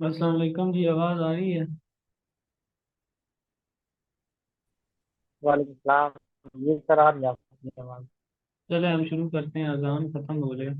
अस्सलाम वालेकुम जी, आवाज़ आ रही है? वालेकुम सलाम। ये सर आ रही है आपकी आवाज़। चले हम शुरू करते हैं, अजान खत्म हो जाए।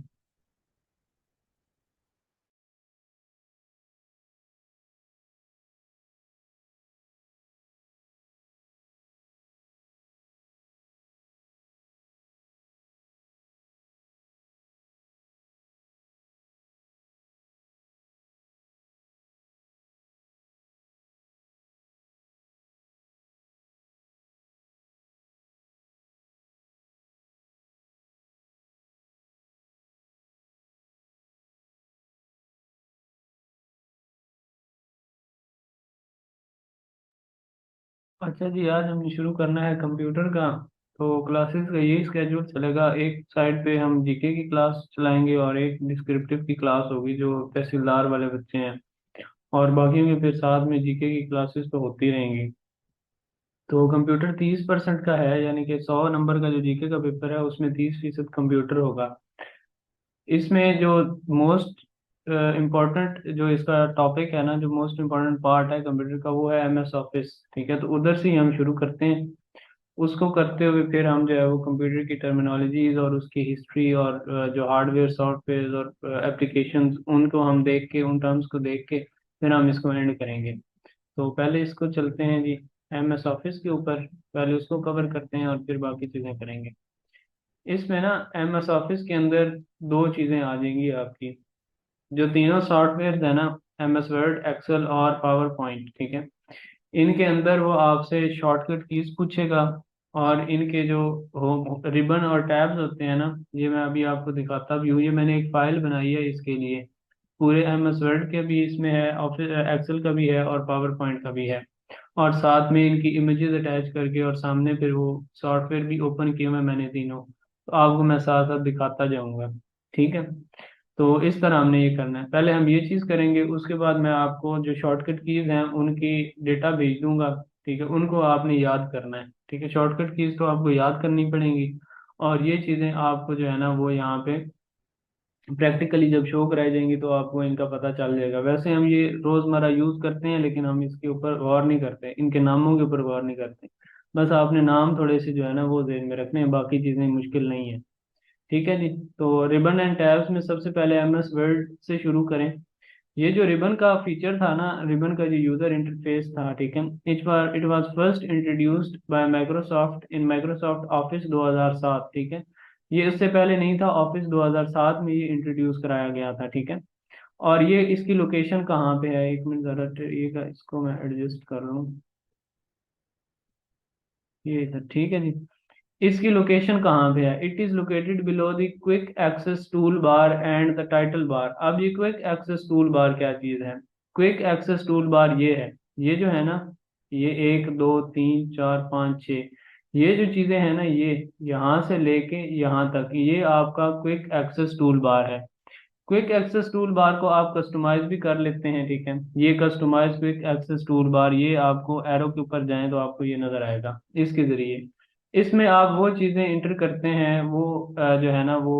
अच्छा जी, आज हमने शुरू करना है कंप्यूटर का। तो क्लासेस का यही स्केड्यूल चलेगा, एक साइड पे हम जीके की क्लास चलाएंगे और एक डिस्क्रिप्टिव की क्लास होगी जो तहसीलदार वाले बच्चे हैं। और बाकी में फिर साथ में जीके की क्लासेस तो होती रहेंगी। तो कंप्यूटर 30% का है, यानी कि 100 नंबर का जो जीके का पेपर है उसमें 30% कंप्यूटर होगा। इसमें जो मोस्ट इम्पोर्टेंट जो इसका टॉपिक है ना, जो मोस्ट इम्पोर्टेंट पार्ट है कंप्यूटर का, वो है एमएस ऑफिस। ठीक है, तो उधर से ही हम शुरू करते हैं। उसको करते हुए फिर हम जो है वो कंप्यूटर की टर्मिनोलॉजीज और उसकी हिस्ट्री और जो हार्डवेयर सॉफ्टवेयर और एप्लीकेशंस, उनको हम देख के, उन टर्म्स को देख के फिर हम इसको एंड करेंगे। तो पहले इसको चलते हैं जी, एमएस ऑफिस के ऊपर। पहले उसको कवर करते हैं और फिर बाकी चीज़ें करेंगे। इसमें ना एमएस ऑफिस के अंदर दो चीज़ें आ जाएंगी आपकी। जो तीनों सॉफ्टवेयर है ना, एमएस वर्ड, एक्सेल और पावर पॉइंट, ठीक है, इनके अंदर वो आपसे शॉर्टकट कीज पूछेगा। और इनके जो हो रिबन और टैब्स होते हैं ना, ये मैं अभी आपको दिखाता भी हूँ। ये मैंने एक फाइल बनाई है इसके लिए। पूरे एमएस वर्ड के भी इसमें है, ऑफिस एक्सेल का भी है और पावर पॉइंट का भी है। और साथ में इनकी इमेजेस अटैच करके और सामने फिर वो सॉफ्टवेयर भी ओपन किए हुए मैंने तीनों, तो आपको मैं साथ साथ दिखाता जाऊंगा। ठीक है, तो इस तरह हमने ये करना है। पहले हम ये चीज़ करेंगे, उसके बाद मैं आपको जो शॉर्टकट कीज हैं उनकी डेटा भेज दूंगा। ठीक है, उनको आपने याद करना है। ठीक है, शॉर्टकट कीज तो आपको याद करनी पड़ेंगी। और ये चीज़ें आपको जो है ना वो यहाँ पे प्रैक्टिकली जब शो कराई जाएंगी तो आपको इनका पता चल जाएगा। वैसे हम ये रोज़मर्रा यूज़ करते हैं, लेकिन हम इसके ऊपर गौर नहीं करते, इनके नामों के ऊपर गौर नहीं करते। बस आपने नाम थोड़े से जो है ना वो ध्यान में रखने हैं, बाकी चीज़ें मुश्किल नहीं है। ठीक है जी। तो रिबन एंड टैब्स में सबसे पहले एमएस वर्ड से शुरू करें। ये जो रिबन का फीचर था ना, रिबन का जो यूजर इंटरफेस था, ठीक है, it was first introduced by Microsoft in Microsoft office 2007। ठीक है, ये इससे पहले नहीं था, ऑफिस 2007 में ये इंट्रोड्यूस कराया गया था। ठीक है, और ये इसकी लोकेशन कहाँ पे है, एक मिनट जरा ये इसको मैं एडजस्ट कर लूँ। ये इधर, ठीक है जी। इसकी लोकेशन कहाँ पे है? It is located below the quick access toolbar and the title bar. अब ये क्विक एक्सेस टूल बार क्या चीज है? क्विक एक्सेस टूल बार ये है, ये जो है ना, ये 1 2 3 4 5 6, ये जो चीजें हैं ना, ये यहाँ से लेके यहाँ तक, ये आपका क्विक एक्सेस टूल बार है। क्विक एक्सेस टूल बार को आप कस्टमाइज भी कर लेते हैं। ठीक है, ये customize quick access toolbar, ये आपको एरो के ऊपर जाएं तो आपको ये नजर आएगा। इसके जरिए इसमें आप वो चीजें इंटर करते हैं, वो जो है ना वो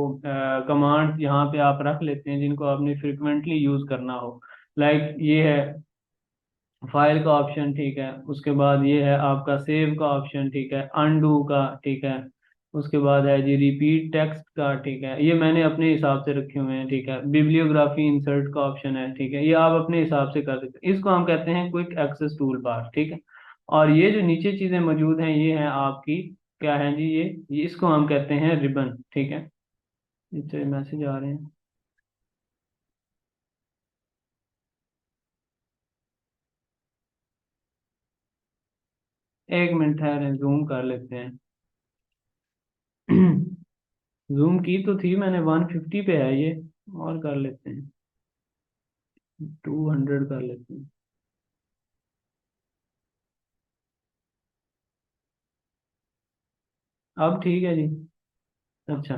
कमांड यहाँ पे आप रख लेते हैं जिनको आपने फ्रिक्वेंटली यूज करना हो। लाइक ये है फाइल का ऑप्शन, ठीक है, उसके बाद ये है आपका सेव का ऑप्शन, ठीक है, अनडू का, ठीक है, उसके बाद है जी रिपीट टेक्स्ट का, ठीक है, ये मैंने अपने हिसाब से रखे हुए हैं। ठीक है, बिब्लियोग्राफी इंसर्ट का ऑप्शन है, ठीक है, ये आप अपने हिसाब से कर सकते हैं। इसको हम कहते हैं क्विक एक्सेस टूल बार। ठीक है, और ये जो नीचे चीजें मौजूद हैं ये हैं आपकी, क्या है जी, ये इसको हम कहते हैं रिबन। ठीक है, नीचे मैसेज आ रहे हैं। एक मिनट ठहरे, जूम कर लेते हैं। जूम की तो थी मैंने, 150 पे है ये। और कर लेते हैं, 200 कर लेते हैं। अब ठीक है जी। अच्छा,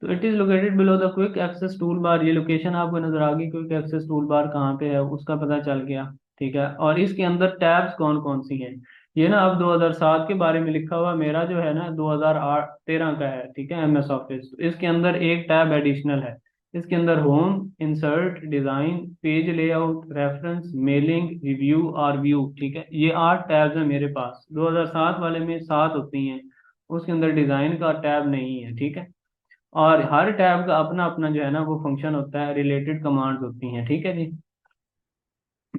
तो it is located below the quick access toolbar. ये लोकेशन आपको नजर आ गई, क्विक एक्सेस टूल बार कहाँ पे है उसका पता चल गया। ठीक है, और इसके अंदर टैब्स कौन कौन सी हैं। ये ना अब 2007 के बारे में लिखा हुआ, मेरा जो है ना 2008-13 का है। ठीक है, MS ऑफिस, इसके अंदर एक टैब एडिशनल है। इसके अंदर home, insert, design, page layout, reference, mailing, review और व्यू। ठीक है, ये 8 टैब्स हैं मेरे पास। 2007 वाले में 7 होती हैं, उसके अंदर डिजाइन का टैब नहीं है। ठीक है, और हर टैब का अपना अपना जो है ना वो फंक्शन होता है, रिलेटेड कमांड्स होती हैं। ठीक है जी,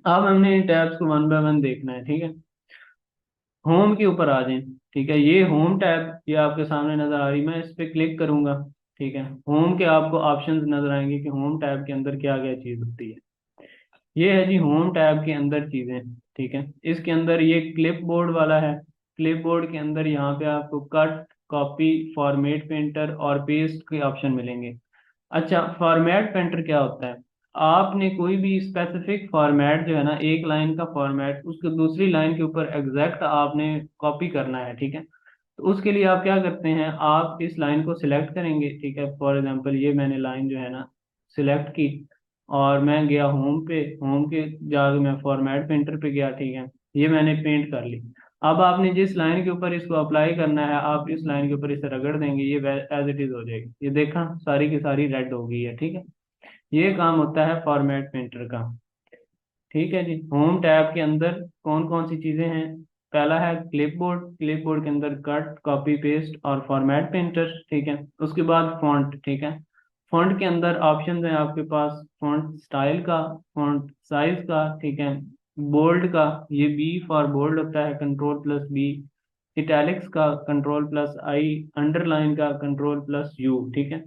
अब हमने इन टैब्स को वन बाय वन देखना है। ठीक है, होम के ऊपर आ जाएं। ठीक है, ये होम टैब ये आपके सामने नजर आ रही, मैं इस पे क्लिक करूंगा। ठीक है, होम के आपको ऑप्शंस नजर आएंगे कि होम टैब के अंदर क्या क्या चीज होती है। ये है जी होम टैब के अंदर चीजें। ठीक है, इसके अंदर ये क्लिप बोर्ड वाला है। क्लिप बोर्ड के अंदर यहाँ पे आपको कट, कॉपी, फॉर्मेट पेंटर और पेस्ट के ऑप्शन मिलेंगे। अच्छा, फॉर्मेट पेंटर क्या होता है। आपने कोई भी स्पेसिफिक फॉर्मेट जो है ना, एक लाइन का फॉर्मेट उसको दूसरी लाइन के ऊपर एग्जैक्ट आपने कॉपी करना है। ठीक है, तो उसके लिए आप क्या करते हैं, आप इस लाइन को सिलेक्ट करेंगे। ठीक है, फॉर एग्जांपल ये मैंने लाइन जो है ना सिलेक्ट की, और मैं गया होम पे, होम के जाके मैं फॉर्मेट पेंटर पे गया। ठीक है, ये मैंने पेंट कर ली। अब आपने जिस लाइन के ऊपर इसको अप्लाई करना है, आप इस लाइन के ऊपर इसे रगड़ देंगे, ये एज इट इज हो जाएगी। ये देखा, सारी की सारी रेड हो गई है। ठीक है, ये काम होता है फॉर्मेट पेंटर का। ठीक है जी, होम टैब के अंदर कौन कौन सी चीजें हैं। पहला है क्लिपबोर्ड। क्लिपबोर्ड के अंदर कट, कॉपी, पेस्ट और फॉर्मेट पेंटर। ठीक है, उसके बाद फॉन्ट। ठीक है, फॉन्ट के अंदर ऑप्शन है आपके पास, फॉन्ट स्टाइल का, फॉन्ट साइज का। ठीक है, बोल्ड का, ये बी फॉर बोल्ड होता है, कंट्रोल+B। इटैलिक्स का कंट्रोल+I। अंडरलाइन का कंट्रोल+U। ठीक है,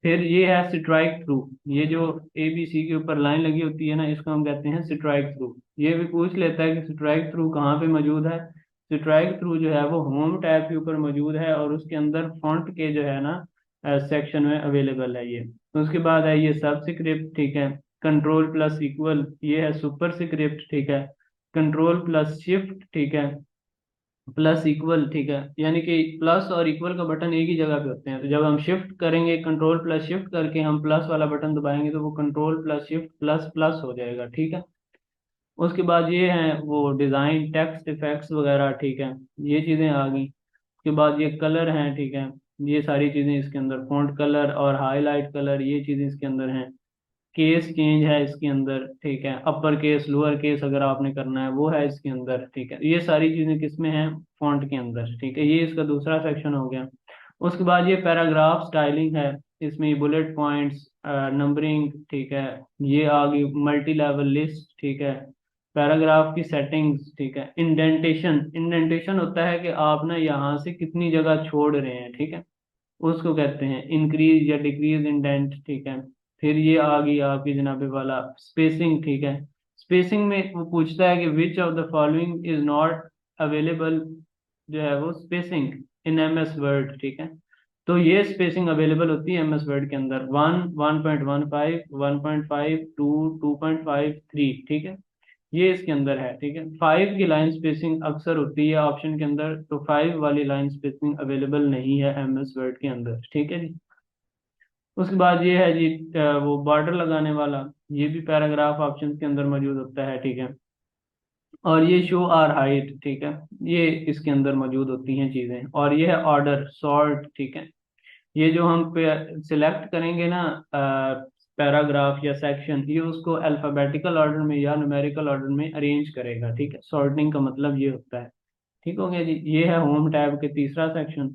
फिर ये है स्ट्राइक थ्रू। ये जो ABC के ऊपर लाइन लगी होती है ना, इसको हम कहते हैं स्ट्राइक थ्रू। ये भी पूछ लेता है कि स्ट्राइक थ्रू कहाँ पे मौजूद है। स्ट्राइक थ्रू जो है वो होम टैब के ऊपर मौजूद है, और उसके अंदर फॉन्ट के जो है ना सेक्शन में अवेलेबल है ये। तो उसके बाद है ये सब स्क्रिप्ट। ठीक है, कंट्रोल+इक्वल, ये है सुपर स्क्रिप्ट। ठीक है, कंट्रोल+शिफ्ट। ठीक है, प्लस इक्वल। ठीक है, यानी कि प्लस और इक्वल का बटन एक ही जगह पे होते हैं, तो जब हम शिफ्ट करेंगे, कंट्रोल+शिफ्ट करके हम प्लस वाला बटन दबाएंगे, तो वो कंट्रोल+शिफ्ट प्लस प्लस हो जाएगा। ठीक है, उसके बाद ये है वो डिज़ाइन, टेक्स्ट इफेक्ट्स वगैरह। ठीक है, ये चीज़ें आ गई। उसके बाद ये कलर हैं। ठीक है, ये सारी चीज़ें इसके अंदर, फॉन्ट कलर और हाईलाइट कलर, ये चीज़ें इसके अंदर हैं। केस चेंज है इसके अंदर। ठीक है, अपर केस, लोअर केस अगर आपने करना है वो है इसके अंदर। ठीक है, ये सारी चीजें किसमें हैं, फॉन्ट के अंदर। ठीक है, ये इसका दूसरा सेक्शन हो गया। उसके बाद ये पैराग्राफ स्टाइलिंग है, इसमें बुलेट पॉइंट्स, नंबरिंग। ठीक है, ये आ गई मल्टी लेवल लिस्ट। ठीक है, पैराग्राफ की सेटिंग्स। ठीक है, इंडेंटेशन। इंडेंटेशन होता है कि आप ना यहाँ से कितनी जगह छोड़ रहे हैं। ठीक है, उसको कहते हैं इंक्रीज या डिक्रीज इंडेंट। ठीक है, फिर ये आ गई आपकी जनाबे वाला स्पेसिंग। ठीक है, स्पेसिंग में वो पूछता है कि which of the following is not available, जो है वो स्पेसिंग इन MS वर्ड। ठीक है, तो ये स्पेसिंग अवेलेबल होती है MS वर्ड के अंदर, 1, 1.15, 1.5, 2, 2.5, 3। ठीक है, ये इसके अंदर है। ठीक है, 5 की लाइन स्पेसिंग अक्सर होती है ऑप्शन के अंदर, तो 5 वाली लाइन स्पेसिंग अवेलेबल नहीं है MS वर्ड के अंदर। ठीक है जी, उसके बाद ये है जी वो बॉर्डर लगाने वाला, ये भी पैराग्राफ ऑप्शन के अंदर मौजूद होता है। ठीक है, और ये शो आर हाइट। ठीक है, ये इसके अंदर मौजूद होती हैं चीज़ें, और ये है ऑर्डर, सॉर्ट। ठीक है, ये जो हम सिलेक्ट करेंगे ना पैराग्राफ या सेक्शन, ये उसको अल्फाबेटिकल ऑर्डर में या न्यूमेरिकल ऑर्डर में अरेंज करेगा। ठीक है, सॉर्टिंग का मतलब ये होता है। ठीक हो गया जी, ये है होम टैब के तीसरा सेक्शन।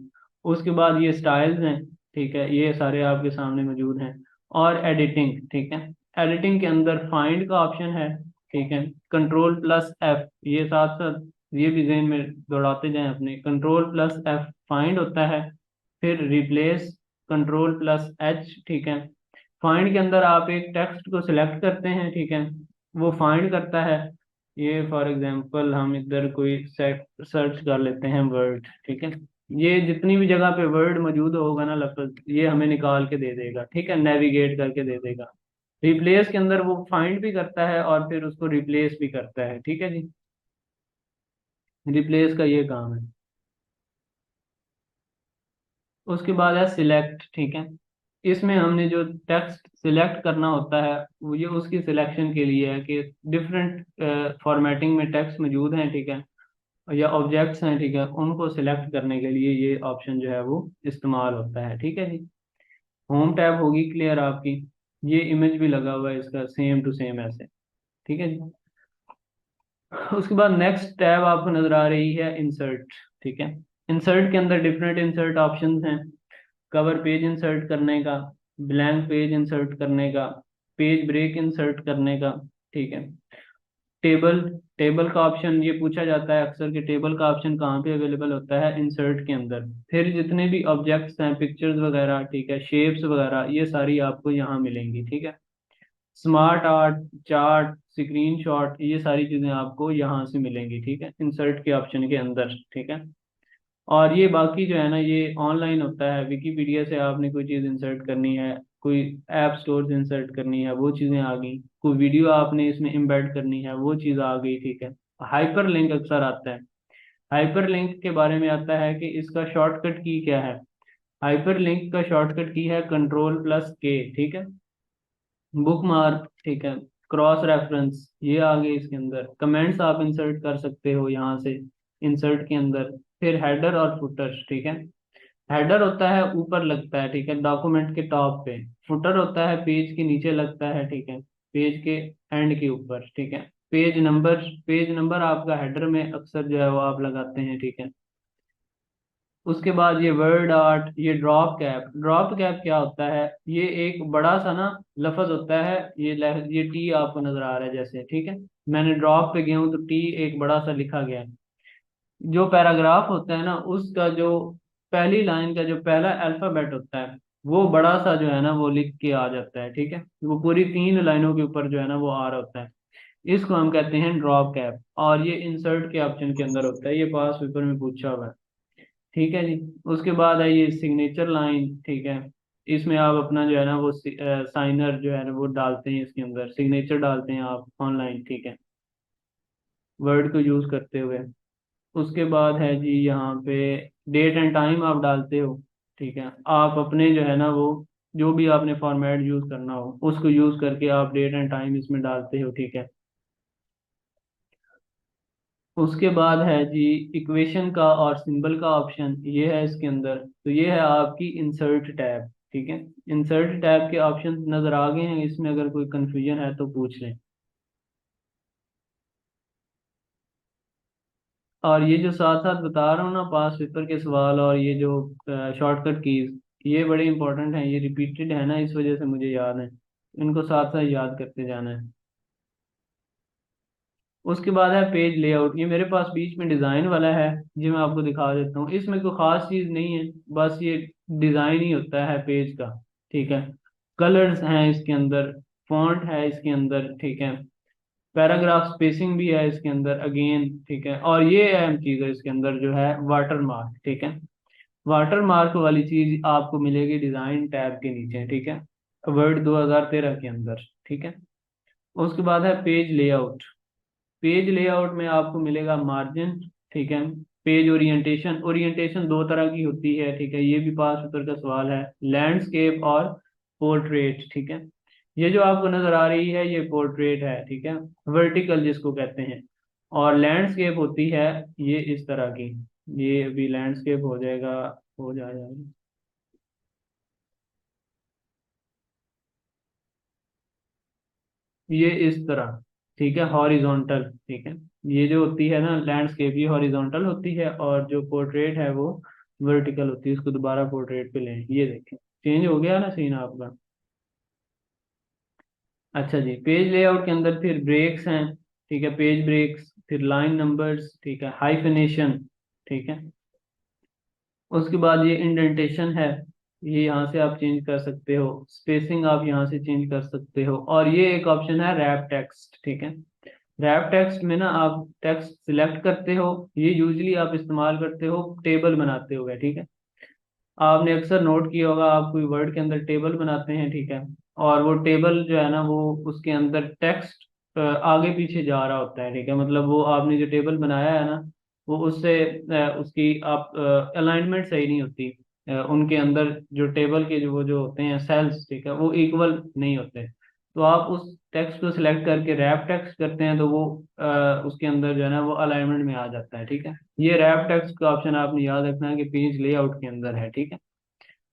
उसके बाद ये स्टाइल्स हैं। ठीक है, ये सारे आपके सामने मौजूद हैं। और एडिटिंग। ठीक है, एडिटिंग के अंदर फाइंड का ऑप्शन है। ठीक है, कंट्रोल+F, ये साथ साथ ये भी जहन में दौड़ाते जाएं अपने, कंट्रोल+F फाइंड होता है। फिर रिप्लेस, कंट्रोल+H। ठीक है, फाइंड के अंदर आप एक टेक्स्ट को सिलेक्ट करते हैं। ठीक है, वो फाइंड करता है, ये फॉर एग्जांपल हम इधर कोई सर्च कर लेते हैं वर्ड, ठीक है। ये जितनी भी जगह पे वर्ड मौजूद होगा ना लफ्ज, ये हमें निकाल के दे देगा, ठीक है, नेविगेट करके दे देगा। रिप्लेस के अंदर वो फाइंड भी करता है और फिर उसको रिप्लेस भी करता है, ठीक है जी। रिप्लेस का ये काम है। उसके बाद है सिलेक्ट, ठीक है। इसमें हमने जो टेक्स्ट सिलेक्ट करना होता है वो ये उसकी सिलेक्शन के लिए है कि डिफरेंट फॉर्मेटिंग में टेक्स्ट मौजूद हैं, ठीक है, या ऑब्जेक्ट्स हैं, ठीक है, उनको सिलेक्ट करने के लिए ये ऑप्शन जो है वो इस्तेमाल होता है, ठीक है जी। होम टैब होगी क्लियर आपकी। ये इमेज भी लगा हुआ है इसका सेम टू सेम ऐसे, ठीक है जी। उसके बाद नेक्स्ट टैब आपको नजर आ रही है इंसर्ट, ठीक है। इंसर्ट के अंदर डिफरेंट इंसर्ट ऑप्शंस हैं। कवर पेज इंसर्ट करने का, ब्लैंक पेज इंसर्ट करने का, पेज ब्रेक इंसर्ट करने का, ठीक है। टेबल, टेबल का ऑप्शन ये पूछा जाता है अक्सर कि टेबल का ऑप्शन कहाँ पे अवेलेबल होता है, इंसर्ट के अंदर। फिर जितने भी ऑब्जेक्ट्स हैं, पिक्चर्स वगैरह, ठीक है, शेप्स वगैरह, ये सारी आपको यहाँ मिलेंगी, ठीक है। Smart art, chart, screen shot, ये सारी चीजें आपको यहाँ से मिलेंगी, ठीक है, इंसर्ट के ऑप्शन के अंदर, ठीक है। और ये बाकी जो है ना ये ऑनलाइन होता है, विकीपीडिया से आपने कोई चीज़ इंसर्ट करनी है, कोई ऐप स्टोर से इंसर्ट करनी है, वो चीज़ें आ गई। कोई वीडियो आपने इसमें एम्बेड करनी है, वो चीज़ आ गई, ठीक है। हाइपर लिंक अक्सर आता है। हाइपर लिंक के बारे में आता है कि इसका शॉर्टकट की क्या है। हाइपर लिंक का शॉर्टकट की है कंट्रोल+K, ठीक है। बुक मार्क, ठीक है। क्रॉस रेफरेंस, ये आ गए इसके अंदर। कमेंट्स आप इंसर्ट कर सकते हो यहाँ से इंसर्ट के अंदर। फिर हेडर और फुटर, ठीक है। हेडर होता है ऊपर लगता है, ठीक है, डॉक्यूमेंट के टॉप पे। फुटर होता है पेज के नीचे लगता है, ठीक है, पेज के एंड के ऊपर, ठीक है। पेज नंबर आपका हेडर में अक्सर जो है वो आप लगाते हैं, ठीक है। उसके बाद ये वर्ड आर्ट, ये ड्रॉप कैप क्या होता है, ये एक बड़ा सा ना लफ्ज होता है। ये टी आपको नजर आ रहा है जैसे, ठीक है। मैंने ड्रॉप पे गया हूँ तो टी एक बड़ा सा लिखा गया है। जो पैराग्राफ होता है ना उसका जो पहली लाइन का जो पहला अल्फाबेट होता है वो बड़ा सा जो है ना वो लिख के आ जाता है, ठीक है। वो पूरी 3 लाइनों के ऊपर जो है ना वो आ रहा होता है। इसको हम कहते हैं ड्रॉप कैप, और ये इंसर्ट के ऑप्शन के अंदर होता है। ये पास पेपर में पूछा हुआ है, ठीक है जी। उसके बाद है ये सिग्नेचर लाइन, ठीक है। इसमें आप अपना जो है ना वो साइनर जो है ना वो डालते हैं, इसके अंदर सिग्नेचर डालते हैं आप ऑनलाइन, ठीक है, वर्ड को यूज करते हुए। उसके बाद है जी यहाँ पे डेट एंड टाइम आप डालते हो, ठीक है। आप अपने जो है ना वो जो भी आपने फॉर्मेट यूज करना हो उसको यूज करके आप डेट एंड टाइम इसमें डालते हो, ठीक है। उसके बाद है जी इक्वेशन का और सिंबल का ऑप्शन, ये है इसके अंदर। तो ये है आपकी इंसर्ट टैब, ठीक है। इंसर्ट टैब के ऑप्शन नजर आ गए हैं, इसमें अगर कोई कंफ्यूजन है तो पूछ लें। और ये जो साथ साथ बता रहा हूँ ना पास पेपर के सवाल और ये जो शॉर्टकट कीज, ये बड़े इंपॉर्टेंट हैं, ये रिपीटेड है ना इस वजह से मुझे याद है। इनको साथ साथ याद करते जाना है। उसके बाद है पेज लेआउट। ये मेरे पास बीच में डिज़ाइन वाला है, ये मैं आपको दिखा देता हूँ। इसमें कोई ख़ास चीज़ नहीं है, बस ये डिज़ाइन ही होता है पेज का, ठीक है। कलर्स हैं इसके अंदर, फॉन्ट है इसके अंदर, ठीक है। पैराग्राफ स्पेसिंग भी है इसके अंदर अगेन, ठीक है। और ये अहम चीज़ है इसके अंदर जो है वाटर मार्क, ठीक है। वाटर मार्क वाली चीज़ आपको मिलेगी डिज़ाइन टैब के नीचे, ठीक है, वर्ड 2013 के अंदर, ठीक है। उसके बाद है पेज लेआउट। पेज लेआउट में आपको मिलेगा मार्जिन, ठीक है। पेज ओरिएंटेशन, ओरिएंटेशन दो तरह की होती है, ठीक है, ये भी पास पेपर का सवाल है, लैंडस्केप और पोर्ट्रेट, ठीक है। ये जो आपको नजर आ रही है ये पोर्ट्रेट है, ठीक है, वर्टिकल जिसको कहते हैं। और लैंडस्केप होती है ये इस तरह की। ये अभी लैंडस्केप हो जाएगा, हो जाएगा ये इस तरह, ठीक है, हॉरिजॉन्टल, ठीक है। ये जो होती है ना लैंडस्केप ये हॉरिजॉन्टल होती है, और जो पोर्ट्रेट है वो वर्टिकल होती है। इसको दोबारा पोर्ट्रेट पे लें, ये देखें चेंज हो गया ना सीन आपका। अच्छा जी, पेज लेआउट के अंदर फिर ब्रेक्स हैं, ठीक है, पेज ब्रेक्स, फिर लाइन नंबर्स, ठीक है, हाइफिनेशन, ठीक है। उसके बाद ये इंडेंटेशन है, ये यहाँ से आप चेंज कर सकते हो। स्पेसिंग आप यहाँ से चेंज कर सकते हो। और ये एक ऑप्शन है रैप टेक्स्ट, ठीक है। रैप टेक्स्ट में ना आप टेक्स्ट सिलेक्ट करते हो, ये यूजली आप इस्तेमाल करते हो टेबल बनाते हुए, ठीक है। आपने अक्सर नोट किया होगा, आप कोई वर्ड के अंदर टेबल बनाते हैं, ठीक है। और वो टेबल जो है ना, वो उसके अंदर टेक्स्ट आगे पीछे जा रहा होता है, ठीक है। मतलब वो आपने जो टेबल बनाया है ना, वो उससे उसकी आप अलाइनमेंट सही नहीं होती। उनके अंदर जो टेबल के जो वो जो होते हैं सेल्स, ठीक है, वो इक्वल नहीं होते। तो आप उस टेक्स्ट को सिलेक्ट करके रैप टेक्स्ट करते हैं, तो वो उसके अंदर जो है ना वो अलाइनमेंट में आ जाता है, ठीक है। ये रैप टेक्स्ट का ऑप्शन आपने याद रखना है कि पेज लेआउट के अंदर है, ठीक है।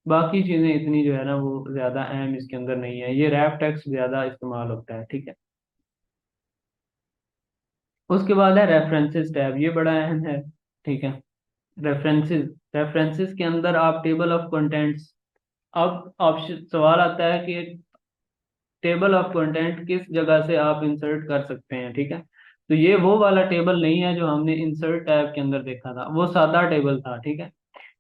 बाकी चीजें इतनी जो है ना वो ज्यादा अहम इसके अंदर नहीं है, ये रैप टेक्स्ट ज्यादा इस्तेमाल होता है, ठीक है। उसके बाद है रेफरेंसेस टैब, ये बड़ा अहम है, ठीक है। रेफरेंसेस, रेफरेंसेस के अंदर आप टेबल ऑफ कंटेंट्स, अब ऑप्शन सवाल आता है कि टेबल ऑफ कंटेंट किस जगह से आप इंसर्ट कर सकते हैं, ठीक है। तो ये वो वाला टेबल नहीं है जो हमने इंसर्ट टैब के अंदर देखा था, वो सादा टेबल था, ठीक है।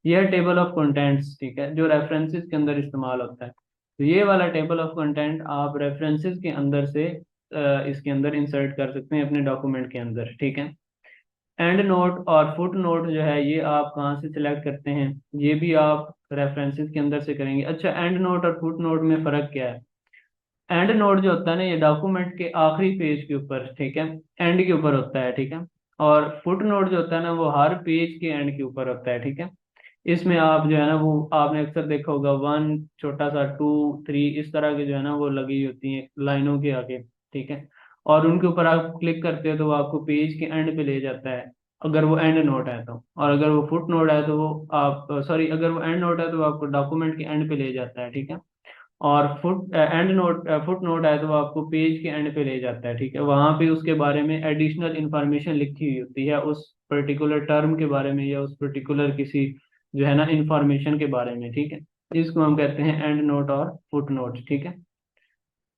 ये है टेबल ऑफ कंटेंट्स, ठीक है, जो रेफरेंसेस के अंदर इस्तेमाल होता है। तो ये वाला टेबल ऑफ कंटेंट आप रेफरेंसेस के अंदर से इसके अंदर इंसर्ट कर सकते हैं अपने डॉक्यूमेंट के अंदर, ठीक है। एंड नोट और फुट नोट जो है, ये आप कहाँ से सिलेक्ट करते हैं, ये भी आप रेफरेंसेस के अंदर से करेंगे। अच्छा, एंड नोट और फुट नोट में फ़र्क क्या है? एंड नोट जो होता है ना, ये डॉक्यूमेंट के आखिरी पेज के ऊपर, ठीक है, एंड के ऊपर होता है, ठीक है। और फुट नोट जो होता है ना, वो हर पेज के एंड के ऊपर होता है, ठीक है। इसमें आप जो है ना, वो आपने अक्सर देखा होगा, वन छोटा सा, टू, थ्री, इस तरह के जो है ना वो लगी होती हैं लाइनों के आगे, ठीक है। और उनके ऊपर आप क्लिक करते हो तो वो आपको पेज के एंड पे ले जाता है, अगर वो एंड नोट है तो। और अगर वो फुट नोट है तो वो आप सॉरी, अगर वो एंड नोट है तो वो आपको डॉक्यूमेंट के एंड पे ले जाता है, ठीक है। और फुट नोट है तो वो आपको पेज के एंड पे ले जाता है, ठीक है। वहां पे उसके बारे में एडिशनल इंफॉर्मेशन लिखी हुई होती है, उस पर्टिकुलर टर्म के बारे में या उस पर्टिकुलर किसी जो है ना इंफॉर्मेशन के बारे में, ठीक है। इसको हम कहते हैं एंड नोट और फुट नोट, ठीक है।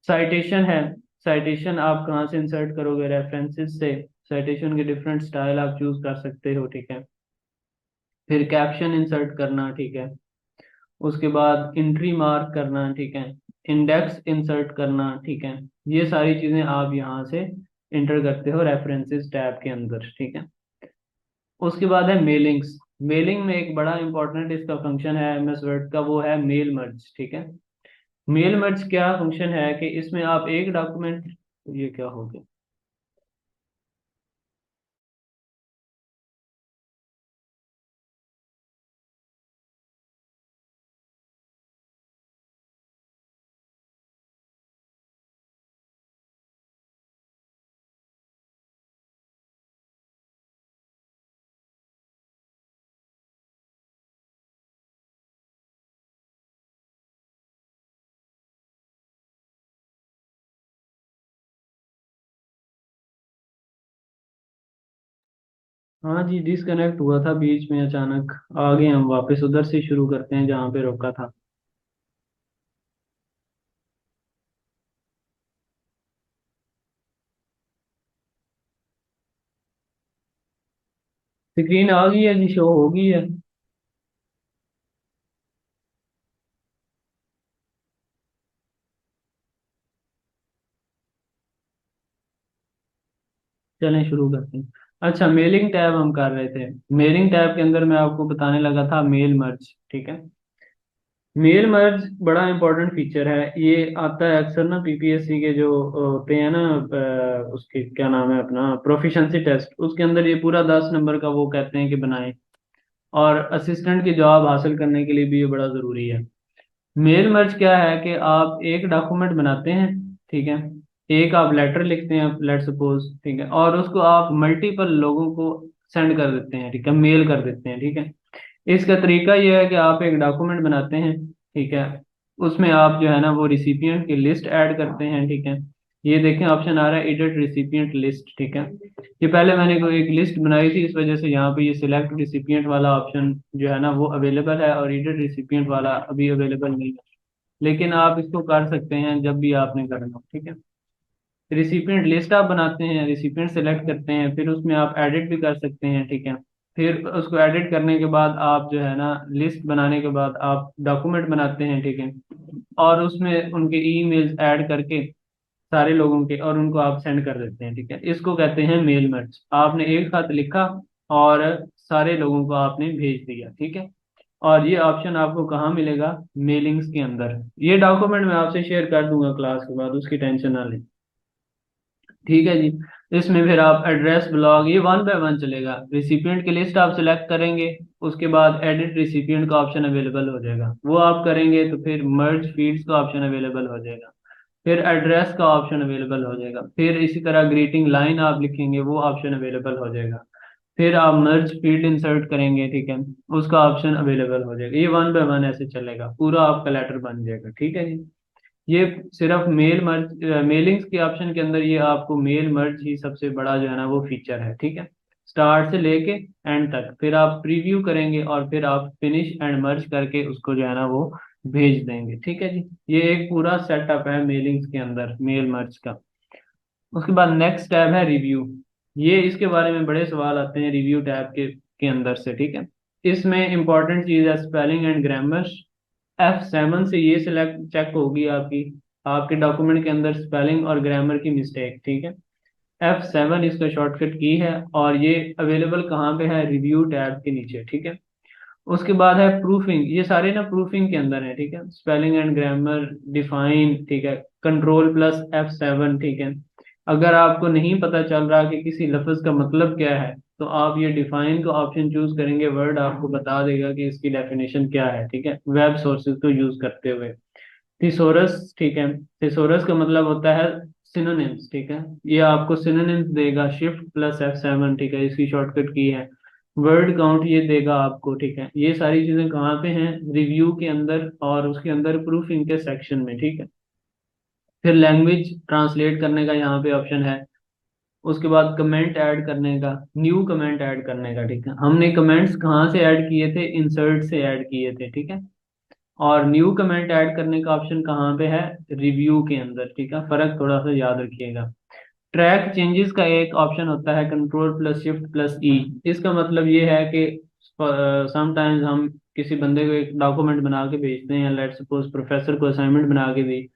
साइटेशन है, साइटेशन आप कहाँ से इंसर्ट करोगे? रेफरेंसेस से। साइटेशन के डिफरेंट स्टाइल आप चूज कर सकते हो, ठीक है। फिर कैप्शन इंसर्ट करना, ठीक है। उसके बाद इंट्री मार्क करना, ठीक है। इंडेक्स इंसर्ट करना, ठीक है। ये सारी चीजें आप यहाँ से इंटर करते हो रेफरेंसेस टैब के अंदर, ठीक है। उसके बाद है मेलिंग्स। मेलिंग में एक बड़ा इंपॉर्टेंट इसका फंक्शन है एमएस वर्ड का, वो है मेल मर्ज, ठीक है। मेल मर्ज क्या फंक्शन है कि इसमें आप एक डॉक्यूमेंट, ये क्या हो गया? हाँ जी, डिसकनेक्ट हुआ था बीच में अचानक, आ गए हम वापस, उधर से शुरू करते हैं जहाँ पे रोका था। स्क्रीन आ गई है जी, शो हो गई है। चलें शुरू करते हैं। अच्छा, मेलिंग टैब हम कर रहे थे। मेलिंग टैब के अंदर मैं आपको बताने लगा था मेल मर्ज, ठीक है। मेल मर्ज बड़ा इंपॉर्टेंट फीचर है, ये आता है अक्सर ना पीपीएससी के जो होते हैं ना, उसके क्या नाम है अपना, प्रोफिशिएंसी टेस्ट, उसके अंदर ये पूरा 10 नंबर का वो कहते हैं कि बनाएं। और असिस्टेंट की जॉब हासिल करने के लिए भी ये बड़ा ज़रूरी है। मेल मर्ज क्या है कि आप एक डॉक्यूमेंट बनाते हैं, ठीक है। एक आप लेटर लिखते हैं, लेट सपोज, ठीक है, और उसको आप मल्टीपल लोगों को सेंड कर देते हैं, ठीक है, मेल कर देते हैं, ठीक है। इसका तरीका यह है कि आप एक डॉक्यूमेंट बनाते हैं, ठीक है। उसमें आप जो है ना वो रिसिपिएंट की लिस्ट ऐड करते हैं, ठीक है। ये देखें ऑप्शन आ रहा है एडिट रिसिपिएंट लिस्ट, ठीक है। ये पहले मैंने कोई एक लिस्ट बनाई थी, इस वजह से यहाँ पे ये सिलेक्ट रिसिपिएंट वाला ऑप्शन जो है ना वो अवेलेबल है, और एडिट रिसिपिएंट वाला अभी अवेलेबल नहीं है। लेकिन आप इसको कर सकते हैं जब भी आपने करना हो, ठीक है। रिसिपिएंट लिस्ट आप बनाते हैं, रिसिपिएंट सेलेक्ट करते हैं, फिर उसमें आप एडिट भी कर सकते हैं, ठीक है। फिर उसको एडिट करने के बाद आप जो है ना लिस्ट बनाने के बाद आप डॉक्यूमेंट बनाते हैं, ठीक है। और उसमें उनके ईमेल्स ऐड करके सारे लोगों के, और उनको आप सेंड कर देते हैं, ठीक है। इसको कहते हैं मेल मर्ज। आपने एक साथ लिखा और सारे लोगों को आपने भेज दिया, ठीक है। और ये ऑप्शन आपको कहाँ मिलेगा? मेलिंग्स के अंदर। ये डॉक्यूमेंट मैं आपसे शेयर कर दूंगा क्लास के बाद, उसकी टेंशन ना लें, ठीक है जी। इसमें फिर आप एड्रेस ब्लॉग, ये वन बाय वन चलेगा। रिसिपिएंट की लिस्ट आप सिलेक्ट करेंगे, उसके बाद एडिट रिसिपिएंट का ऑप्शन अवेलेबल हो जाएगा, वो आप करेंगे तो फिर मर्ज फीड्स का ऑप्शन अवेलेबल हो जाएगा, फिर एड्रेस का ऑप्शन अवेलेबल हो जाएगा, फिर इसी तरह ग्रीटिंग लाइन आप लिखेंगे वो ऑप्शन अवेलेबल हो जाएगा, फिर आप मर्ज फील्ड इंसर्ट करेंगे, ठीक है, उसका ऑप्शन अवेलेबल हो जाएगा। ये वन बाय वन ऐसे चलेगा, पूरा आपका लेटर बन जाएगा, ठीक है जी। ये सिर्फ मेल मर्ज, मेलिंग्स के ऑप्शन के अंदर ये आपको मेल मर्ज ही सबसे बड़ा जो है ना वो फीचर है, ठीक है। स्टार्ट से लेके एंड तक, फिर आप प्रीव्यू करेंगे और फिर आप फिनिश एंड मर्ज करके उसको जो है ना वो भेज देंगे, ठीक है जी। ये एक पूरा सेटअप है मेलिंग्स के अंदर मेल मर्ज का। उसके बाद नेक्स्ट टैब है रिव्यू। ये इसके बारे में बड़े सवाल आते हैं रिव्यू टैब के अंदर से, ठीक है। इसमें इंपॉर्टेंट चीज है स्पेलिंग एंड ग्रामर। F7 से ये सिलेक्ट चेक होगी आपकी, आपके डॉक्यूमेंट के अंदर स्पेलिंग और ग्रामर की मिस्टेक, ठीक है। F7 इसका शॉर्टकट की है, और ये अवेलेबल कहाँ पे है? रिव्यू टैब के नीचे, ठीक है। उसके बाद है प्रूफिंग। ये सारे ना प्रूफिंग के अंदर है, ठीक है। स्पेलिंग एंड ग्रामर, डिफाइन, ठीक है, कंट्रोल प्लस F7, ठीक है। अगर आपको नहीं पता चल रहा कि किसी लफ्ज का मतलब क्या है, तो आप ये डिफाइन का ऑप्शन चूज करेंगे, वर्ड आपको बता देगा कि इसकी डेफिनेशन क्या है, ठीक है, वेब सोर्सेज को यूज करते हुए। थिसोरस, ठीक है, थिसोरस का मतलब होता है सिनोनिम्स, ठीक है। ये आपको सिनोनिम्स देगा, शिफ्ट प्लस F7, ठीक है, इसकी शॉर्टकट की है। वर्ड काउंट ये देगा आपको, ठीक है। ये सारी चीजें कहाँ पे हैं? रिव्यू के अंदर, और उसके अंदर प्रूफिंग के सेक्शन में, ठीक है। फिर लैंग्वेज ट्रांसलेट करने का यहाँ पे ऑप्शन है। उसके बाद कमेंट ऐड करने का, न्यू कमेंट ऐड करने का, ठीक है। हमने कमेंट्स कहाँ से ऐड किए थे? इंसर्ट से ऐड किए थे, ठीक है। और न्यू कमेंट ऐड करने का ऑप्शन कहाँ पे है? रिव्यू के अंदर, ठीक है। फर्क थोड़ा सा याद रखिएगा। ट्रैक चेंजेस का एक ऑप्शन होता है कंट्रोल प्लस शिफ्ट प्लस ई। इसका मतलब ये है कि समटाइम्स हम किसी बंदे को एक डॉक्यूमेंट बना के भेजते हैं, लेट्स सपोज प्रोफेसर को असाइनमेंट बना के दी,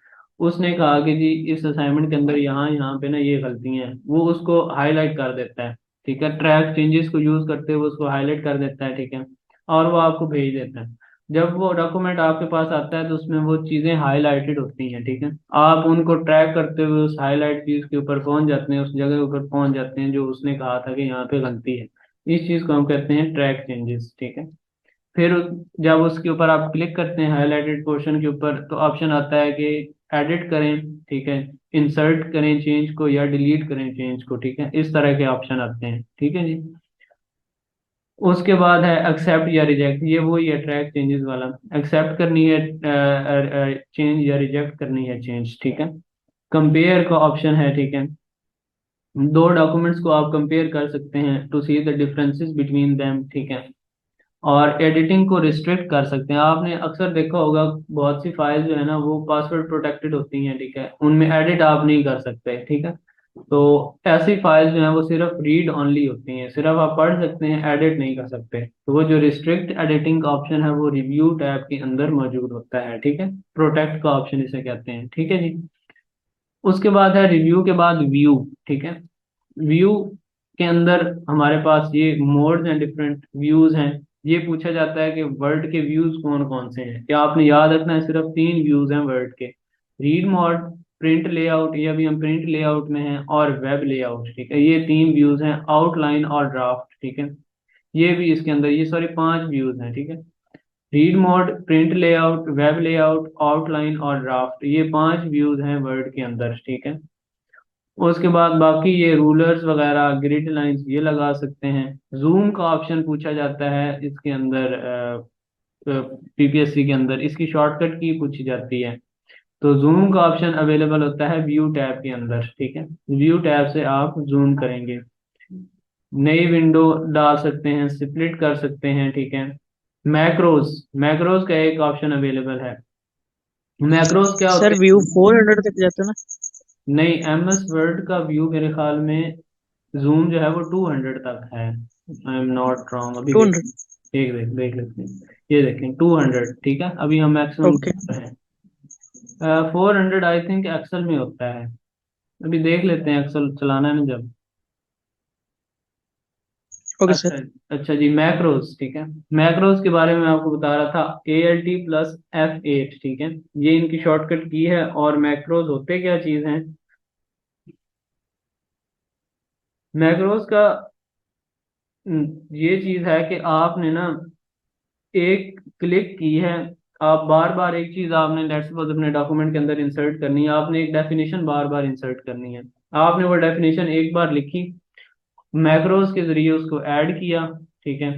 उसने कहा कि जी इस असाइनमेंट के अंदर यहाँ यहाँ पे ना ये गलती हैं, वो उसको हाईलाइट कर देता है, ठीक है। ट्रैक चेंजेस को यूज करते हुए उसको हाईलाइट कर देता है, ठीक है, और वो आपको भेज देता है। जब वो डॉक्यूमेंट आपके पास आता है तो उसमें वो चीज़ें हाईलाइटेड होती हैं, ठीक है। आप उनको ट्रैक करते हुए उस हाईलाइट चीज़ के ऊपर पहुंच जाते हैं, उस जगह के ऊपर पहुंच जाते हैं जो उसने कहा था कि यहाँ पे गलती है। इस चीज़ को हम कहते हैं ट्रैक चेंजेस, ठीक है। फिर जब उसके ऊपर आप क्लिक करते हैं हाईलाइटेड पोर्शन के ऊपर, तो ऑप्शन आता है कि एडिट करें, ठीक है, इंसर्ट करें चेंज को, या डिलीट करें चेंज को, ठीक है। इस तरह के ऑप्शन आते हैं, ठीक है जी। उसके बाद है एक्सेप्ट या रिजेक्ट। ये वही है ट्रैक चेंजेस वाला। एक्सेप्ट करनी है चेंज, या रिजेक्ट करनी है चेंज, ठीक है। कंपेयर का ऑप्शन है, ठीक है। दो डॉक्यूमेंट्स को आप कंपेयर कर सकते हैं to see the differences between them, ठीक है। और एडिटिंग को रिस्ट्रिक्ट कर सकते हैं। आपने अक्सर देखा होगा बहुत सी फाइल जो है ना वो पासवर्ड प्रोटेक्टेड होती हैं, ठीक है, उनमें एडिट आप नहीं कर सकते, ठीक है। तो ऐसी फाइल जो है वो सिर्फ रीड ओनली होती हैं, सिर्फ आप पढ़ सकते हैं, एडिट नहीं कर सकते। तो वो जो रिस्ट्रिक्ट एडिटिंग का ऑप्शन है वो रिव्यू टैब के अंदर मौजूद होता है, ठीक है। प्रोटेक्ट का ऑप्शन इसे कहते हैं, ठीक है जी। उसके बाद है रिव्यू के बाद व्यू, ठीक है। व्यू के अंदर हमारे पास ये मोड्स एंड डिफरेंट व्यूज हैं। ये पूछा जाता है कि वर्ड के व्यूज कौन कौन से हैं, क्या आपने याद रखना है? सिर्फ तीन व्यूज हैं वर्ड के। रीड मोड, प्रिंट लेआउट, ये अभी हम प्रिंट लेआउट में हैं, और वेब लेआउट, ठीक है। ये तीन व्यूज हैं, आउटलाइन और ड्राफ्ट, ठीक है। ये भी इसके अंदर, ये सॉरी पांच व्यूज हैं, ठीक है। Read mode, print layout, web layout, outline और ड्राफ्ट, ये पांच व्यूज हैं वर्ड के अंदर, ठीक है। उसके बाद बाकी ये रूलर्स वगैरह, ग्रिड लाइंस ये लगा सकते हैं। जूम का ऑप्शन पूछा जाता है इसके अंदर, पीपीएससी के अंदर इसकी शॉर्टकट की पूछी जाती है। तो जूम का ऑप्शन अवेलेबल होता है व्यू टैब के अंदर, ठीक है। व्यू टैब से आप जूम करेंगे, नई विंडो डाल सकते हैं, स्प्लिट कर सकते हैं, ठीक है। मैक्रोज, मैक्रोज का एक ऑप्शन अवेलेबल है। मैक्रोज क्या सर होते व्यू हैं? 400 तक जाता ना। नहीं, MS वर्ड का व्यू मेरे ख्याल में जूम जो है वो 200 तक है, आई एम नॉट रॉन्ग। अभी देख, 200। एक देख देख लेते हैं। ये देखें 200, ठीक है, अभी हम मैक्सिमम ओके। हैं। 400 आई थिंक एक्सेल में होता है। अभी देख लेते हैं, एक्सेल चलाना है ना जब। ओके अच्छा। सर। अच्छा जी, मैक्रोज, ठीक है। मैक्रोज के बारे में आपको बता रहा था, ALT+F8, ठीक है। ये इनकी शॉर्टकट की है। और मैक्रोज होते क्या चीज हैं? मैक्रोज का ये चीज है कि आपने ना एक क्लिक की है, आप बार बार एक चीज आपने लेट्स सपोज अपने डॉक्यूमेंट के अंदर इंसर्ट करनी है, आपने एक डेफिनेशन बार बार इंसर्ट करनी है। आपने वो डेफिनेशन एक बार लिखी, मैक्रोज के जरिए उसको ऐड किया, ठीक है।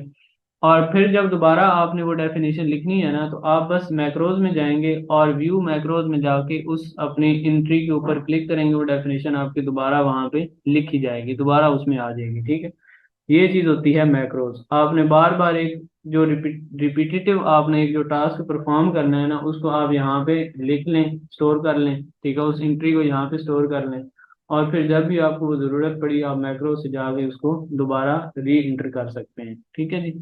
और फिर जब दोबारा आपने वो डेफिनेशन लिखनी है ना, तो आप बस मैक्रोज में जाएंगे और व्यू मैक्रोज में जाके उस अपनी एंट्री के ऊपर क्लिक करेंगे, वो डेफिनेशन आपकी दोबारा वहां पे लिखी जाएगी, दोबारा उसमें आ जाएगी, ठीक है। ये चीज होती है मैक्रोज। आपने बार बार एक जो रिपीटेटिव आपने एक जो टास्क परफॉर्म करना है ना, उसको आप यहाँ पे लिख लें, स्टोर कर लें, ठीक है। उस एंट्री को यहाँ पे स्टोर कर लें, और फिर जब भी आपको वो जरूरत पड़ी, आप मैक्रो से जाके उसको दोबारा री इंटर कर सकते हैं, ठीक है जी।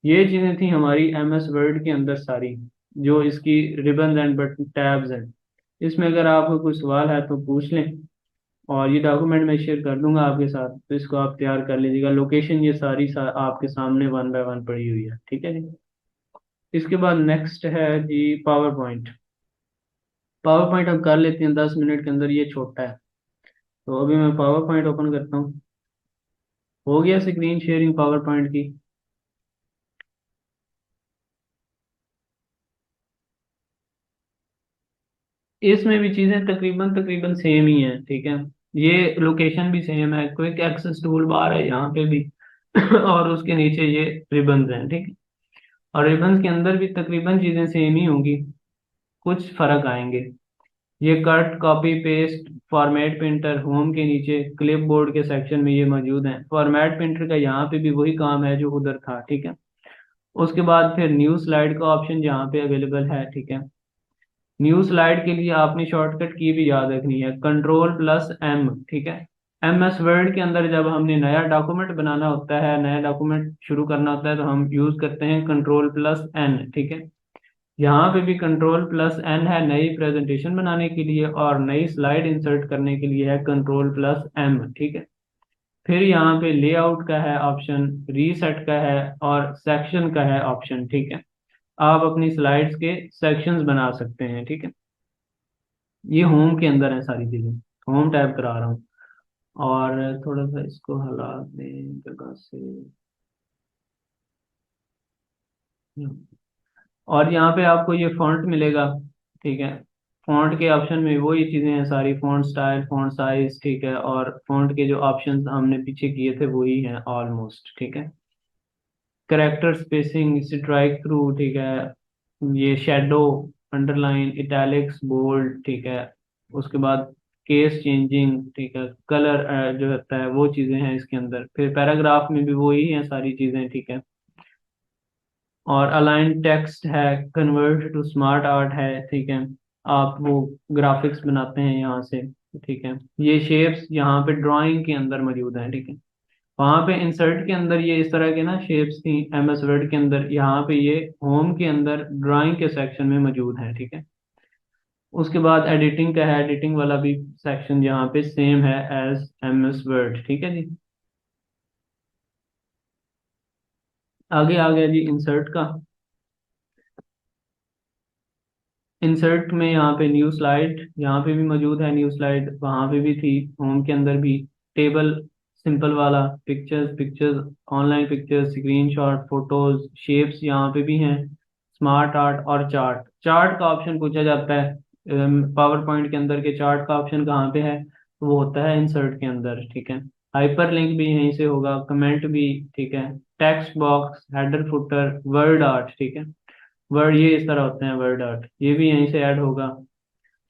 ये चीजें थी हमारी MS वर्ड के अंदर सारी, जो इसकी रिबन एंड बटन टैब्स हैं। इसमें अगर आपको कोई सवाल है तो पूछ लें। और ये डॉक्यूमेंट मैं शेयर कर दूंगा आपके साथ, तो इसको आप तैयार कर लीजिएगा। लोकेशन ये सारी आपके सामने वन बाय वन पड़ी हुई है, ठीक है जी। इसके बाद नेक्स्ट है जी पावर पॉइंट। पावर पॉइंट हम कर लेते हैं 10 मिनट के अंदर, ये छोटा है। तो अभी मैं पावर पॉइंट ओपन करता हूँ। हो गया स्क्रीन शेयरिंग पावर पॉइंट की। इसमें भी चीजें तकरीबन तकरीबन सेम ही हैं, ठीक है। ये लोकेशन भी सेम है, क्विक एक्सेस टूल बार है यहाँ पे भी और उसके नीचे ये रिबन्स हैं, ठीक है। और रिबन्स के अंदर भी तकरीबन चीजें सेम ही होंगी, कुछ फर्क आएंगे। ये cut copy paste format printer home के नीचे क्लिप बोर्ड के सेक्शन में ये मौजूद है। फॉर्मेट प्रिंटर का यहाँ पे भी वही काम है जो उधर था, ठीक है। उसके बाद फिर न्यू स्लाइड का ऑप्शन यहाँ पे अवेलेबल है, ठीक है। न्यू स्लाइड के लिए आपने शॉर्टकट की भी याद रखनी है, Ctrl+M, ठीक है। MS वर्ड के अंदर जब हमने नया डॉक्यूमेंट बनाना होता है, नया डॉक्यूमेंट शुरू करना होता है, तो हम यूज करते हैं Ctrl+N, ठीक है। यहाँ पे भी Ctrl+N है नई प्रेजेंटेशन बनाने के लिए, और नई स्लाइड इंसर्ट करने के लिए है Ctrl+M, ठीक है। फिर यहाँ पे लेआउट का है ऑप्शन, रीसेट का है, और सेक्शन का है ऑप्शन, ठीक है। आप अपनी स्लाइड्स के सेक्शंस बना सकते हैं, ठीक है। ये होम के अंदर है सारी चीजें। होम टैब करा रहा हूँ, और थोड़ा सा इसको हिला दें जगह से। और यहाँ पे आपको ये फॉन्ट मिलेगा, ठीक है। फॉन्ट के ऑप्शन में वो ये चीजें हैं सारी, फॉन्ट स्टाइल, फॉन्ट साइज, ठीक है। और फॉन्ट के जो ऑप्शंस हमने पीछे किए थे वही हैं ऑलमोस्ट, ठीक है। करेक्टर स्पेसिंग, स्ट्राइक थ्रू, ठीक है। ये शेडो, अंडरलाइन, इटैलिक्स, बोल्ड, ठीक है। उसके बाद केस चेंजिंग, ठीक है। कलर जो होता है वो चीजें हैं इसके अंदर। फिर पैराग्राफ में भी वही हैं सारी चीजें, ठीक है। और अलाइन टेक्स्ट है, कन्वर्ट टू स्मार्ट आर्ट है, ठीक है। आप वो ग्राफिक्स बनाते हैं यहाँ से, ठीक है। ये शेप्स यहाँ पे ड्राइंग के अंदर मौजूद हैं, ठीक है। वहां पे इंसर्ट के अंदर ये इस तरह के ना शेप्स थी MS वर्ड के अंदर, यहाँ पे ये होम के अंदर ड्राइंग के सेक्शन में मौजूद है, ठीक है। उसके बाद एडिटिंग का है, एडिटिंग वाला भी सेक्शन यहाँ पे सेम है एज MS वर्ड, ठीक है जी। आगे आ गया जी इंसर्ट का। इंसर्ट में यहाँ पे न्यू स्लाइड, यहाँ पे भी मौजूद है न्यू स्लाइड, वहाँ पे भी थी, होम के अंदर भी। टेबल सिंपल वाला, pictures, pictures, online pictures, screenshot, photos, shapes यहाँ पे भी हैं। स्मार्ट आर्ट और चार्ट, चार्ट का ऑप्शन पूछा जाता है पावर पॉइंट के अंदर के चार्ट का ऑप्शन कहाँ पे है, तो वो होता है इंसर्ट के अंदर, ठीक है। हाइपर लिंक भी यहीं से होगा, कमेंट भी, ठीक है। Text box, header footer, word art, ठीक है। वर्ड ये इस तरह होते हैं, वर्ड आर्ट ये भी यहीं से ऐड होगा,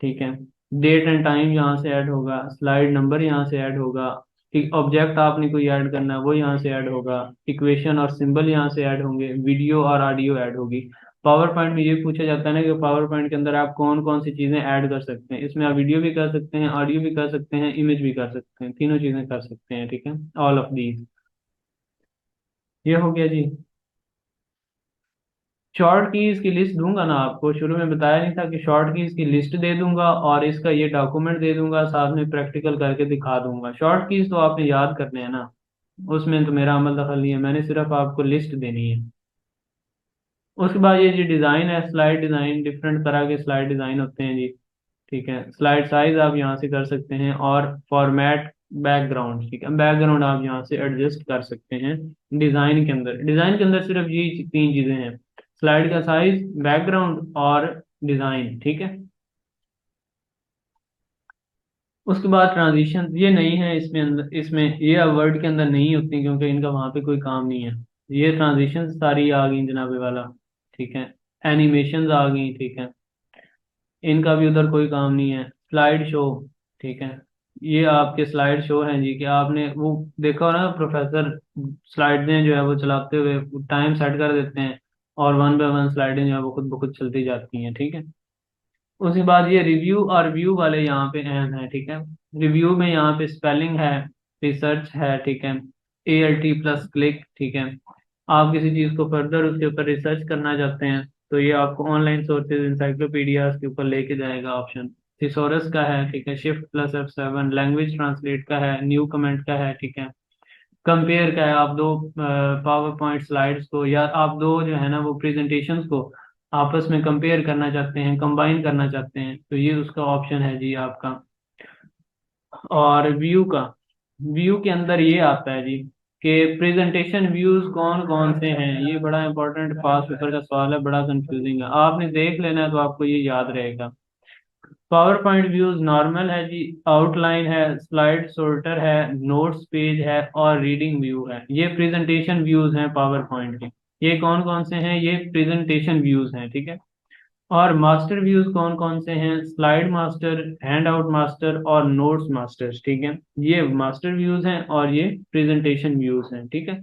ठीक है। डेट एंड टाइम यहाँ से ऐड होगा, स्लाइड नंबर यहाँ से ऐड होगा, ठीक। ऑब्जेक्ट आपने कोई ऐड करना है वो यहाँ से ऐड होगा, इक्वेशन और सिंबल यहाँ से ऐड होंगे, वीडियो और ऑडियो ऐड होगी। पावर पॉइंट में ये पूछा जाता है ना कि पावर पॉइंट के अंदर आप कौन कौन सी चीजें ऐड कर सकते हैं। इसमें आप वीडियो भी कर सकते हैं, ऑडियो भी कर सकते हैं, इमेज भी कर सकते हैं, तीनों चीजें कर सकते हैं, ठीक है। All of these. ये हो गया जी शॉर्ट कीज की लिस्ट दूंगा ना आपको, शुरू में बताया नहीं था कि शॉर्ट कीज की लिस्ट दे दूंगा और इसका ये डॉक्यूमेंट दे दूंगा, साथ में प्रैक्टिकल करके दिखा दूंगा। शॉर्ट कीज तो आपने याद करने हैं ना, उसमें तो मेरा अमल दखल नहीं है, मैंने सिर्फ आपको लिस्ट देनी है। उसके बाद ये जो डिज़ाइन है, स्लाइड डिज़ाइन, डिफरेंट तरह के स्लाइड डिज़ाइन होते हैं जी। ठीक है, स्लाइड साइज आप यहाँ से कर सकते हैं, और फॉर्मेट बैकग्राउंड, ठीक है, बैकग्राउंड आप यहाँ से एडजस्ट कर सकते हैं। डिज़ाइन के अंदर सिर्फ ये तीन चीज़ें हैं: स्लाइड का साइज, बैकग्राउंड और डिज़ाइन। ठीक है। उसके बाद ट्रांजिशन ये नहीं है इसमें, अंदर इसमें ये अब वर्ड के अंदर नहीं होती, क्योंकि इनका वहाँ पे कोई काम नहीं है। ये ट्रांजिशन सारी आ गई जनाबे वाला। ठीक है। एनिमेशन आ गई। ठीक है। इनका भी उधर कोई काम नहीं है। Slide show. ठीक है। ये आपके स्लाइड शो हैं जी, कि आपने वो देखा हो ना, प्रोफेसर स्लाइडें जो है वो चलाते हुए टाइम सेट कर देते हैं, और वन बाय वन स्लाइडें जो है वो खुद ब खुद चलती जाती हैं। ठीक है। उसके बाद ये रिव्यू और व्यू वाले यहाँ पे अहम है। ठीक है। रिव्यू में यहाँ पे स्पेलिंग है, रिसर्च है। ठीक है। ALT+ click. ठीक है। आप किसी चीज़ को फर्दर उसके ऊपर रिसर्च करना चाहते हैं, तो ये आपको ऑनलाइन सोर्सेज इंसाइक्लोपीडियाज के ऊपर लेके जाएगा ऑप्शन। थिसोरस का है। ठीक है। Shift+F7 लैंग्वेज ट्रांसलेट का है, न्यू कमेंट का है। ठीक है। कंपेयर का है, आप दो पावर पॉइंट स्लाइड्स को, या आप दो जो है ना वो प्रेजेंटेशंस को आपस में कंपेयर करना चाहते हैं, कंबाइन करना चाहते हैं, तो ये उसका ऑप्शन है जी आपका। और व्यू का, व्यू के अंदर ये आता है जी कि प्रेजेंटेशन व्यूज कौन कौन से हैं। ये बड़ा इंपॉर्टेंट पास पेपर का सवाल है, बड़ा कंफ्यूजिंग है, आपने देख लेना है तो आपको ये याद रहेगा। पावर पॉइंट व्यूज नॉर्मल है जी, आउटलाइन है, स्लाइड सॉर्टर है, नोट्स पेज है, और रीडिंग व्यू है। ये प्रेजेंटेशन व्यूज हैं पावर पॉइंट के। ये कौन कौन से हैं? ये प्रेजेंटेशन व्यूज हैं। ठीक है। और मास्टर व्यूज कौन कौन से हैं? Slide master, hand out master, और नोट्स मास्टर। ठीक है। ये मास्टर व्यूज हैं और ये प्रेजेंटेशन व्यूज हैं। ठीक है।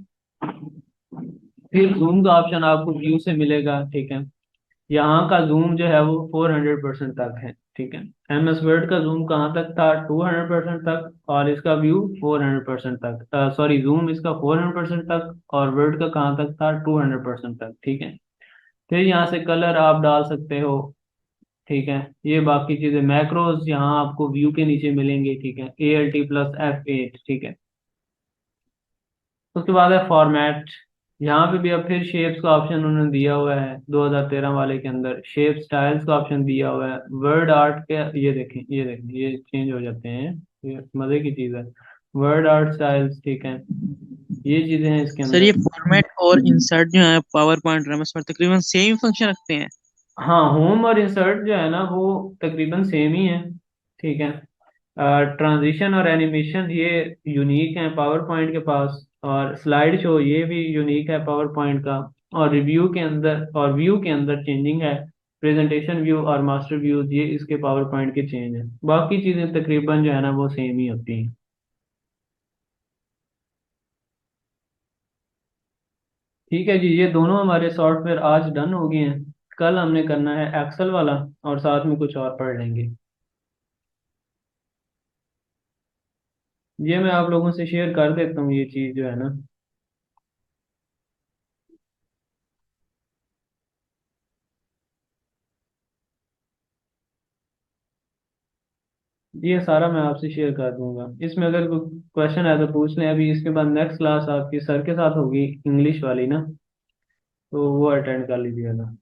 फिर जूम का ऑप्शन आपको व्यू से मिलेगा। ठीक है। यहाँ का जूम जो है वो 400% तक है। ठीक है। MS वर्ड का जूम कहाँ तक था? 200% तक, और इसका व्यू 400% तक, सॉरी, जूम इसका 400% तक, और वर्ड का कहाँ तक था? 200% तक। ठीक है। फिर यहाँ से कलर आप डाल सकते हो। ठीक है। ये बाकी चीजें मैक्रोज यहाँ आपको व्यू के नीचे मिलेंगे। ठीक है। ALT+F8। ठीक है। उसके बाद है फॉर्मेट। यहाँ पे भी अब फिर शेप्स का ऑप्शन उन्होंने दिया हुआ है, 2013 वाले के अंदर शेप स्टाइल्स का ऑप्शन दिया हुआ है। वर्ड आर्ट के, ये देखें, ये देखें, ये चेंज हो जाते हैं, ये मजे की चीज़ है। Word art styles. ठीक है। ये चीज़ें हैं इसके सर ये अंदर। फॉर्मेट और इंसर्ट जो है पावर पॉइंट रमस पर तकरीबन सेम फंक्शन रखते हैं। हाँ, होम और इंसर्ट जो है ना वो तकरीबन सेम ही है। ठीक है। ट्रांजिशन और एनिमेशन ये यूनिक है पावर पॉइंट के पास, और स्लाइड शो ये भी यूनिक है पावर पॉइंट का। और रिव्यू के अंदर और व्यू के अंदर चेंजिंग है। प्रेजेंटेशन व्यू और मास्टर व्यूज ये इसके पावर पॉइंट के चेंज हैं, बाकी चीज़ें तकरीबन जो है ना वो सेम ही होती हैं। ठीक है जी, ये दोनों हमारे सॉफ्टवेयर आज डन हो गए हैं। कल हमने करना है एक्सेल वाला, और साथ में कुछ और पढ़ लेंगे। ये मैं आप लोगों से शेयर कर देता हूँ, ये चीज़ जो है ना। ये सारा मैं आपसे शेयर कर दूंगा, इसमें अगर कोई क्वेश्चन है तो पूछ लें। अभी इसके बाद नेक्स्ट क्लास आपकी सर के साथ होगी, इंग्लिश वाली ना, तो वो अटेंड कर लीजिएगा।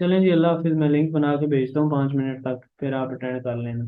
चलें जी, अल्लाह हाफिज़। मैं लिंक बना के भेजता हूँ 5 मिनट तक, फिर आप अटेंड कर लेना।